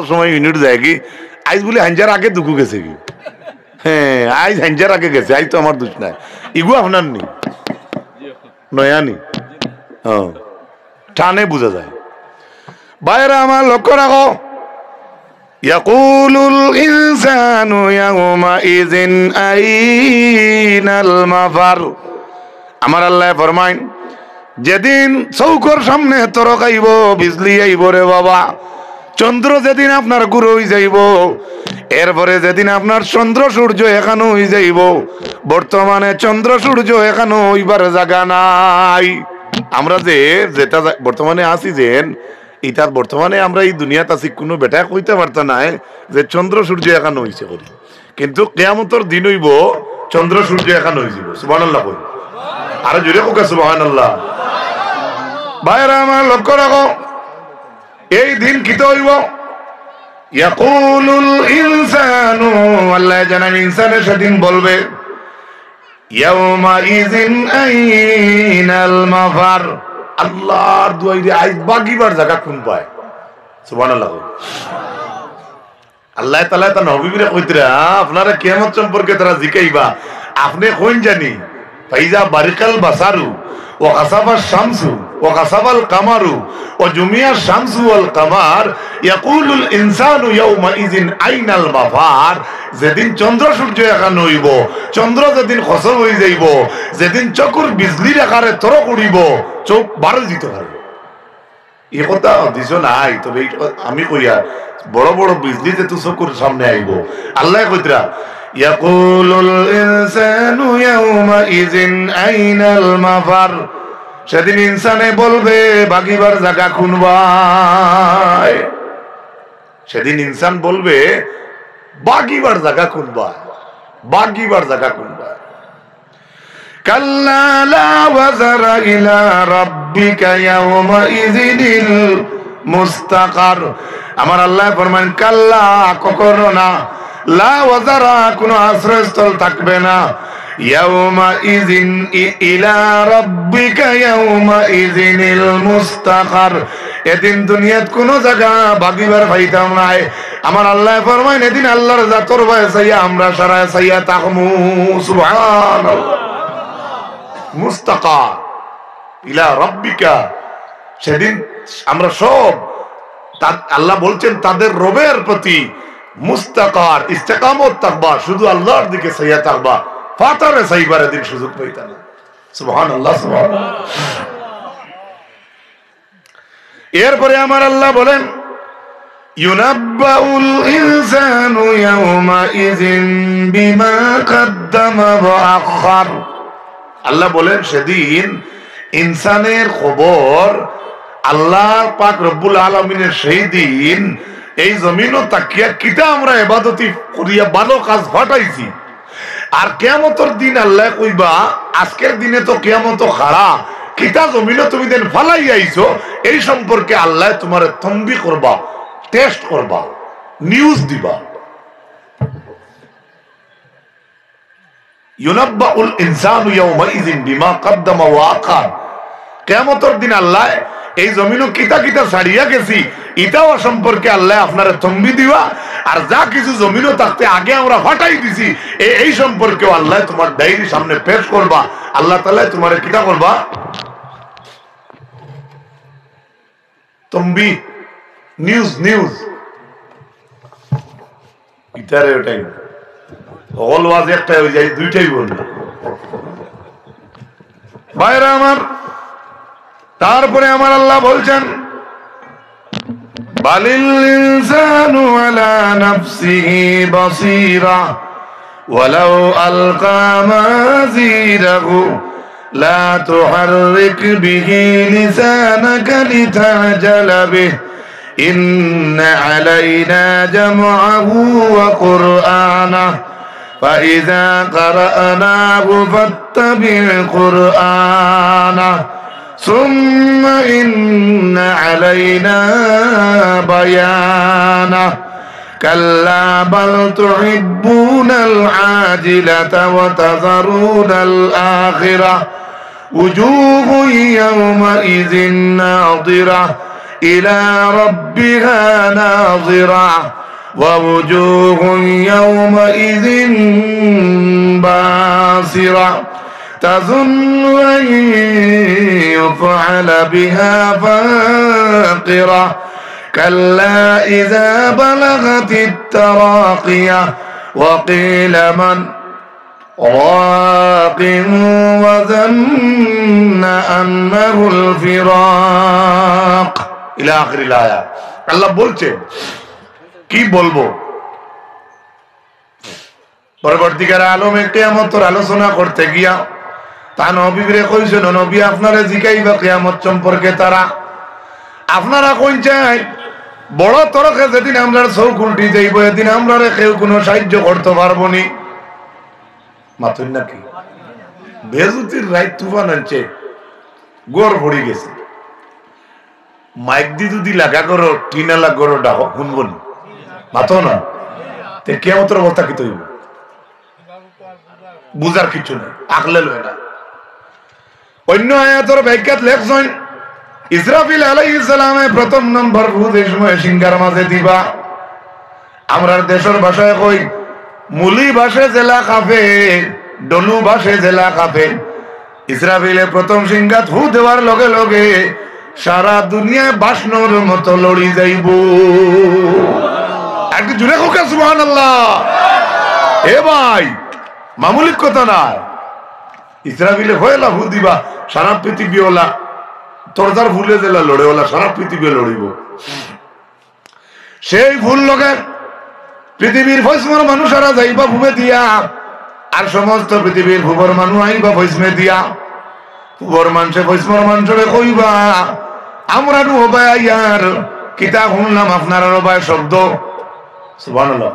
সময় ইউনিট যায় কি আইজ বলে হাঞ্জার আগে দুঃখু গেছে কি হ্যাঁ আইজ হাঞ্জার আগে গেছে আইজ তো আমার দোষ নাই ইগু আপনার নি নয়ানি হ্যাঁ টানে বোঝা যায় বাইরে আমার লক্ষ্য রাখো ইয়াকুলুল ইনসানু ইয়াউমাইযিন আইনাল মাফার আমার আল্লাহ ফরমায় যেদিন চৌকর সামনে তরক আইব বিজলি আইব রে বাবা চন্দ্র যেদিন আপনার গুরু হয়ে যাইব এরপরে যেদিন আপনার চন্দ্র সূর্য এখানে হয়ে যাইব বর্তমানে চন্দ্র সূর্য এখানে হইবার জায়গা নাই আমরা যে যেটা বর্তমানে আছি যে ইটার বর্তমানে আমরা এই দুনিয়াত আছি কোনো বেটা কইতে পারতা নাই যে চন্দ্র সূর্য এখানে হইছে করি কিন্তু কিয়ামতের দিন হইব চন্দ্র সূর্য এখানে হয়ে যাব সুবহানাল্লাহ কই আর জোরে কোকা সুবহানাল্লাহ ভাইরা আমার লক্ষ্য রাখো এই দিন কি তো হইব ইয়াকুলুল ইনসানু আল্লাহ জানেন ইনসানে সেদিন বলবে ইয়াউমাইযিন আইনাল মাফার আল্লাহর দুয়াইরে আইজ বাগিবার জায়গা কোন পায় সুবহানাল্লাহ আল্লাহ তাআলা তা নবীরে কইতরা আপনারা কিয়ামত সম্পর্কে তারা জিকাইবা আপনি কোন জানি ফাইজা বারিকাল বাসারু ওয়া কাসাবাশ শামসু ওয়া কাসাবাল কামারু ওয়া জুমিয়াশ শামসু ওয়াল কামার ইয়াকুলুল ইনসানু ইয়াউমাইযিন আইনাল মাফার যেদিন চন্দ্র সূর্য এখানে হইব চন্দ্র যেদিন খসব হয়ে যাইব যেদিন চকুর বিজলির আকারে তরক উড়িব চোখ বারো দিতে পারবে এই কথা দিছ নাই তবে আমি কইয়া বড় বড় বিজলি যে তো চকুর সামনে আইব আল্লাহ কইতরা ইয়াকুলুল ইনসানু ইয়াউমাইযিন আইনাল মাফার সেদিন ইনসানে বলবে বাগিবার জায়গা কোনবাই সেদিন ইনসান বলবে বাগিবার জায়গা কোনবাই বাগিবার জায়গা কোনবাই কাল্লা লা ওয়াজারা ইলা রাব্বিকা ইয়াউমাইযিনিল মুস্তাকার আমার আল্লাহ ফরমান কাল্লা কখনো না লা ওয়াজারা কোনো আশ্রয়স্থল থাকবে না ইয়াউমাইযিন ইলা রাব্বিকা ইয়াউমাইযিনিল মুস্তাকার এদিন দুনিয়াত কোনো জায়গা বাগিবার পাইতাম নাই আমার আল্লাহ ফরমায় এদিন আল্লাহর জাতর ভয়ে চাইয়া আমরা সারা চাইয়া তাকমু সুবহানাল্লাহ মুস্তাকার ইলা রাব্বিকা সেদিন আমরা সব আল্লাহ বলছেন তাদের রবের প্রতি মুস্তাকার ইস্তেকামত থাকবা শুধু আল্লাহর দিকে চাইয়া থাকবা ফাতারে চাইবার দিন সুযোগ পাইতা না সুবহানাল্লাহ সুবহানাল্লাহ এরপরে আমার আল্লাহ বলেন ইউনাব্বাউল ইনসানু ইয়াউমাইযিন বিমা কদ্দামা ওয়া আখার আল্লাহ বলেন সেদিন ইনসানের খবর আল্লাহ পাক রব্বুল আলামিনের সেই দিন এই জমিনও তাকিয়া কিতা আমরা ইবাদতি করিয়া ভালো কাজ ঘটাইছি আর কিয়ামতের দিন আল্লাহ কইবা আজকের দিনে তো কিয়ামত খাড়া কিতা জমিনও তুমি দেন ফালাই আইছো এই সম্পর্কে আল্লাহ তোমারে তম্বি করবা টেস্ট করবা নিউজ দিবা ইউনাব্বাউল ইনসানু ইয়াউমাইযিন বিমা কদ্দামা ওয়া আখার কিয়ামতের দিন আল্লাহ এই জমিনও কিতা কিতা ছাড়িয়া গেছি এটাও সম্পর্কে আল্লাহ আপনারা তম্বি দিবা আর যা কিছু জমিনও থাকতে আগে আমরা হটাই দিছি এই সম্পর্কে আল্লাহ তোমার ডায়েরি সামনে পেশ করবা আল্লাহ তাআলা তোমারে কিতা করবা তম্বি নিউজ নিউজ ইতারে ওটাই হল ওয়াজ একটা হয়ে যায় দুইটাই বলবো ভাইরা আমার তারপরে আমার আল্লাহ বলছেন বালিল ইনসানু আলা নাফসিহি বাসীরা ওয়ালাউ আলকা মাযীরাহু লা তুহাররিক বিহি লিসানাকা লিতা'জালা বিহি ইন্না আলাইনা জামআহু ওয়া কুরআনাহু ফাইযা ক্বারা'নাহু ফাত্তাবি' কুরআনাহু ثم إن علينا بيانه كلا بل تحبون العاجلة وتذرون الآخرة وجوه يومئذ ناضرة ইলা রাব্বিহা নাযিরা ওয়া ওয়ুজুহুন ইয়াওমাইযিন বাসিরা তাযুন্নু আন ইউফআলা বিহা ফাকিরা কাল্লা ইযা বালাগাতিত তারাকিয়া ওয়া কিলা মান راق وظن أنه الفراق إلى آخر الآية আল্লাহ বলছে কি বলবো পরবর্তীকার আলমে কিয়ামতের আলোচনা করতে গিয়া তা নবীরে কইছেন নবী আপনারে জিগাইবা কিয়ামত সম্পর্কে তারা আপনারা কই চাই বড় তরকে যেদিন আমরার চোখ উল্টি যাইব এদিন আমরারে কেউ কোনো সাহায্য করতে পারবো নি মাথুন নাকি বেজুতির রাইত তুফান আনছে গোর ভরি গেছে মাইক দি যদি লাগা করো টিনালা করো ডাকো শুনবো নি মাথো না তে কিয়ামতের অবস্থা কি তৈব বুঝার কিছু নেই আকলে লয় না অন্য আয়াতের ব্যাখ্যাত লেখছেন ইসরাফিল আলাইহিস সালামে প্রথম নম্বর ভূত এই সময় সিংহার মাঝে দিবা আমরার দেশের ভাষায় কই মুলি ভাষে জেলা কাফে ডলু ভাষে জেলা কাফে ইসরাফিলে প্রথম সিংহাত হু দেওয়ার লগে লগে সারা দুনিয়ায় বাসনোর মতো লড়ি যাইব একটু জুড়ে হোকা সুবহানাল্লাহ এ ভাই মামুলিক কথা না ইসরাফিলে হয়েলা হু দিবা সারা পৃথিবী ওলা তোরদার ভুলে জেলা লড়ে ওলা সারা পৃথিবী লড়িব সেই ভুল লগে পৃথিবীর ফৈসমর মানুষেরা যাইবা ভুবে দিয়া আর সমস্ত পৃথিবীর ভুবর মানুষ আইবা ফৈসমে দিয়া ভুবর মানুষে ফৈসমর মানুষরে কইবা আমরা নু হবাই ইয়ার কিতা শুনলাম আপনার রবায় শব্দ সুবহানাল্লাহ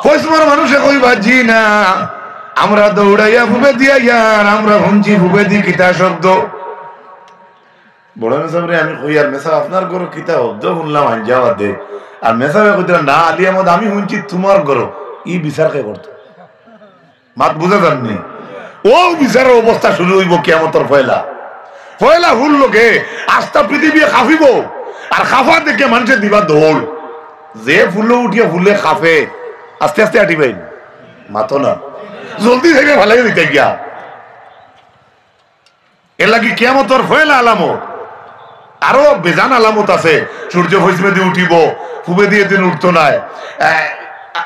ফৈসমর মানুষে কইবা জি না আমরা দৌড়াইয়া ভুবে দিয়া ইয়ার আমরা হুঞ্চি ভুবে দি কিতা শব্দ বড় মেসাবরে আমি কই আর মেসা আপনার গরো কিতা শব্দ শুনলাম আঞ্জাওয়া দে আর মেসাবে কইতে না আলিয়া মদ আমি শুনছি তোমার গরো ই বিচার কে করতো মাত বুঝা যাননি ও বিচারের অবস্থা শুরু হইব কিয়ামতের পয়লা পয়লা হুল লোকে আস্থা পৃথিবী কাঁপিব আর কাঁপা দেখে মানুষের দিবা দৌড় যে ফুলে উঠিয়া ফুলে কাঁপে আস্তে আস্তে আটিবেন মাতো না জলদি থেকে ভালো দিতে গিয়া এর লাগি কিয়ামতের পয়লা আলামত আরো বেজান আলামত আছে সূর্য পশ্চিমে দিয়ে উঠিব ফুবে দিয়ে দিন উঠতো নাই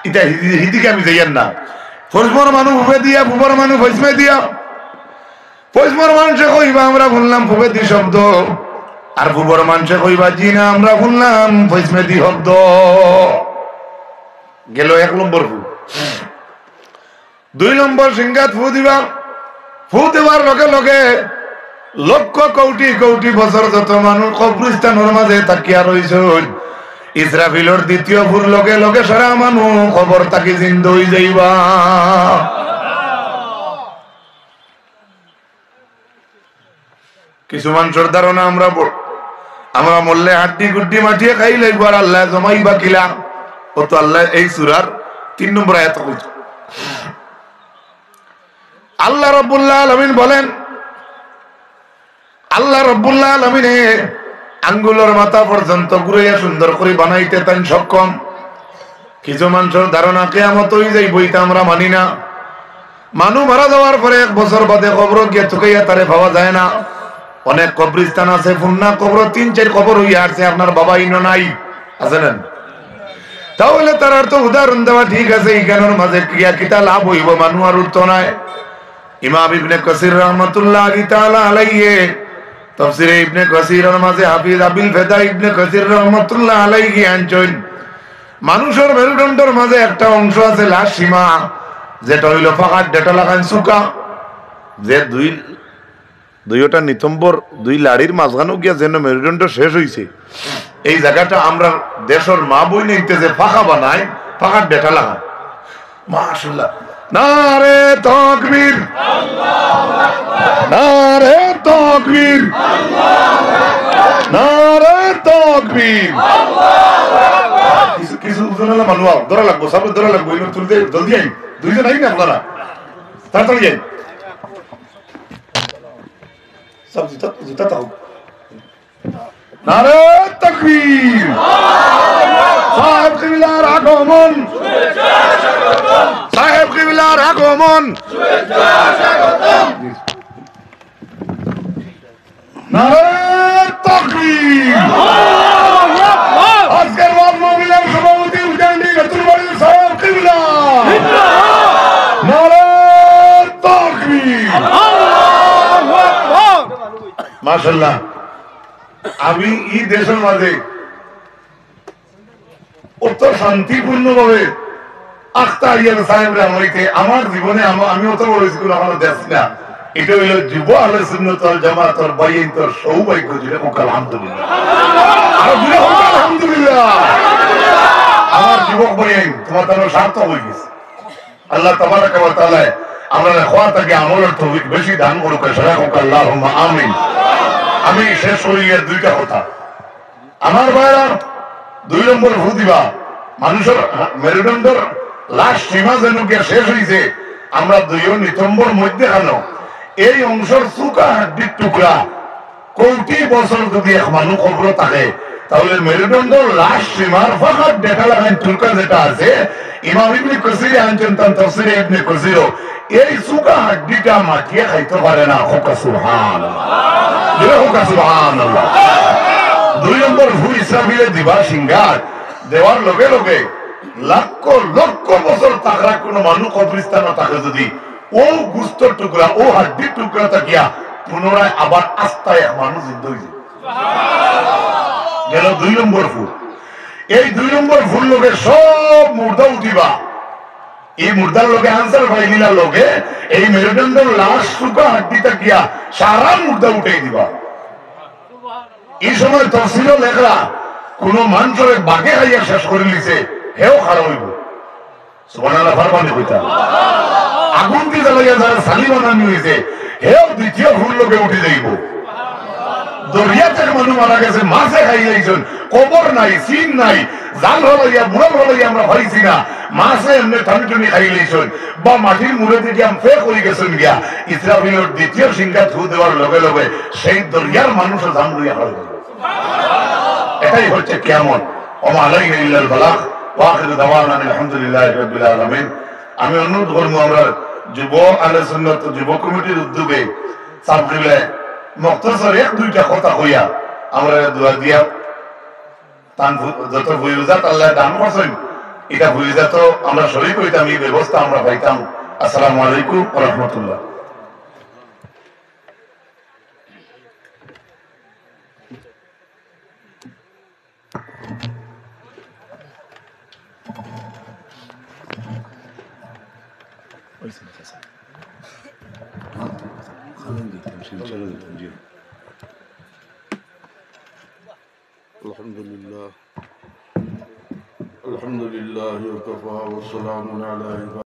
এটা হিদিকে আমি যাইয়েন না ফজমর মানুষ ফুবে দিয়া ফুবর মানুষ পশ্চিমে দিয়া ফজমর মানুষে কইবা আমরা শুনলাম ফুবে দি শব্দ আর ফুবর মানুষে কইবা জি না আমরা শুনলাম পশ্চিমে দি শব্দ গেল 1 নম্বর ফু 2 নম্বর সিংহাত ফু দিবা ফু দেওয়ার লগে লগে লক্ষ কোটি কোটি বছর যত মানুষ কবরস্থানের মাঝে তাকিয়া রইছে ইসরাফিলের দ্বিতীয় ফুর লগে লগে সারা মানুষ খবর তাকে জিন্দা হয়ে যাইবা কিছু মানুষের ধারণা আমরা মরলে হাড্ডি গুড্ডি মাটিয়ে খাই লাগবো আর আল্লাহ জমাইবা কিলা ও তো আল্লাহ এই সূরার 3 নম্বর আয়াত কইছে আল্লাহ রাব্বুল আলামিন বলেন আল্লাহ রাব্বুল আলামিন আঙ্গুলের মাথা পর্যন্ত ঘুরাইয়া সুন্দর করে বানাইতে তাই সক্ষম কিছু মানুষের ধারণা কিয়ামত হয়ে যাইব এটা আমরা মানি না মানুষ মারা যাওয়ার পরে 1 বছর বাদে কবর গিয়ে চুকাইয়া তারে পাওয়া যায় না অনেক কবরস্থান আছে ফুন্না কবর 3-4 কবর হইয়া আসছে আপনার বাবা ইনো নাই আছে না তাহলে তার অর্থ উদাহরণ দেওয়া ঠিক আছে ইজ্ঞানের মাঝে ক্রিয়া কিতা লাভ হইব মানুষ আর উঠতো নাই ইমাম ইবনে কাসির রাহমাতুল্লাহি তাআলা আলাইহি তাফসীরে ইবনে কাসিরের মাঝে হাফিজ আবিল ফেদা ইবনে কাসির রাহমাতুল্লাহ আলাইহি আনছেন মানুষের মেরুদণ্ডের মাঝে একটা অংশ আছে লাশ সীমা যেটা হইল ফাকাত ডেটা লাগান সুকা যে দুইটা নিতম্বর 2 লাড়ির মাঝখানে গিয়া যেন মেরুদণ্ড শেষ হইছে এই জায়গাটা আমরা দেশের মা বই নিতে যে ফাঁকা বানায় ফাকাত ডেটা লাগান মাশাআল্লাহ নারে তাকবীর আল্লাহু আকবার নারে তাকবীর আল্লাহু আকবার নারে তাকবীর আল্লাহু আকবার কিছু জনলা মানুষ ধরা লাগবো সব ধরা লাগবো ইনো তুলতে জলদি আই দুইজন আই না আপনারা তাড়াতাড়ি আই সব জুতা তাও নারে তাকবীর। সাহেব কিবলার আগমন, সাহেব কিবলার আগমন, নারে তাকবীর। আজকের ওয়াজ মাহফিলের সভাপতি উজানি নতুনবাড়ির সাহেব কিবলা, নারে তাকবীর। মাশাআল্লাহ। আমি এই দেশের মাঝে অত শান্তিপূর্ণ ভাবে আখতারিয়ার সাহেবরা হইতে আমার জীবনে আমি অত বড় স্কুল আমার দেশ না। এটা হইল যুব আহলে সুন্নাত ওয়াল জামাতের বাইনতর সৌভাগ্য, যেটা হোক আলহামদুলিল্লাহ। আর যেটা হোক আলহামদুলিল্লাহ। আমার যুবক বাইন তোমার তার সার্থক হয়ে গেছে। আল্লাহ তাবারাকা ওয়া তাআলা আমরা খোয়াটাকে আমলের তৌফিক বেশি দান করুক। সেটা হোক আল্লাহুম্মা আমিন। আমি শেষ করি এর দুইটা কথা। আমার ভাইরা 2 নম্বর ভূদিবা মানুষের মেরুদণ্ডের লাশ সীমা যেন গিয়ে শেষ হয়েছে। আমরা 2 নিতম্বর মধ্যে খানো এই অংশের চুকা হাড্ডির টুকরা কোটি বছর যদি এক মানুষ খবর থাকে, তাহলে মেরুদণ্ডের লাশ সীমার ফাঁকার দেখা লাগান টুকরা যেটা আছে, ইমাম ইবনে কাসির আনছেন তার তাফসীরে ইবনে কাসির, এই চুকা হাড্ডিটা মাটিয়ে খাইতে পারে না। হোক সুবহানাল্লাহ, হোক সুবহানাল্লাহ। 2 নম্বর ভূ ইসরাফিলে দিবা সিংহার দেওয়ার লগে লগে লক্ষ লক্ষ বছর তাকরা কোন মানুষ কবরস্থানে থাকে, যদি ও গুস্তর টুকরা ও হাড্ডির টুকরা থাকিয়া পুনরায় আবার আস্তায় এক মানুষ জিন্দা হয়ে গেল। 2 নম্বর ফুল। এই 2 নম্বর ফুল লোকে সব মুর্দা উঠিবা। এই মুর্দার লোকে আনসার ফাইলিলা লোকে এই মেরুদণ্ডের লাশ চুকা হাড্ডি থাকিয়া সারা মুর্দা উঠাই দিবা। এই সময় তফসিল লেখরা কোন মানুষের বাঘে খাইয়া শেষ করে নিছে, হেও খারাপ হইব। সুবহানাল্লাহ ফরমানি কইতা। আগুন দিয়ে জ্বালাইয়া যারা সালি বানানি হয়েছে, হেও দ্বিতীয় ফুল লোকে উঠে যাইব। দরিয়া থেকে মানুষ মারা গেছে, মাছে খাই যাইছেন, কবর নাই, সিন নাই, জাল হলাইয়া বুড়াল হলাইয়া আমরা পাইছি না, মাছে এমনি টানি টানি খাই লাইছেন, বা মাটির মুড়ে দিকে আমি ফে করে গেছেন গিয়া। ইসরাফিলের দ্বিতীয় সিংহা থু দেওয়ার লগে লগে সেই দরিয়ার মানুষের জান লইয়া হার গেল। এটাই হচ্ছে কিয়ামত। ওমা আলাইনা ইল্লাল বালাগ ওয়া আখিরু দাওয়ানা আলহামদুলিল্লাহি রাব্বিল আলামিন। আমি অনুরোধ করব আমরা যুব আহলে সুন্নাত যুব কমিটির উদ্যোগে সাবরিলে মুখতাসর 1-2টা কথা কইয়া আমরা দোয়া দিয়া তান যত বুঝাত আল্লাহ দান করছেন, এটা বুঝাত আমরা শরীক হইতাম, এই ব্যবস্থা আমরা পাইতাম। আসসালামু আলাইকুম ওয়া রাহমাতুল্লাহ। الحمد لله وكفى وسلام على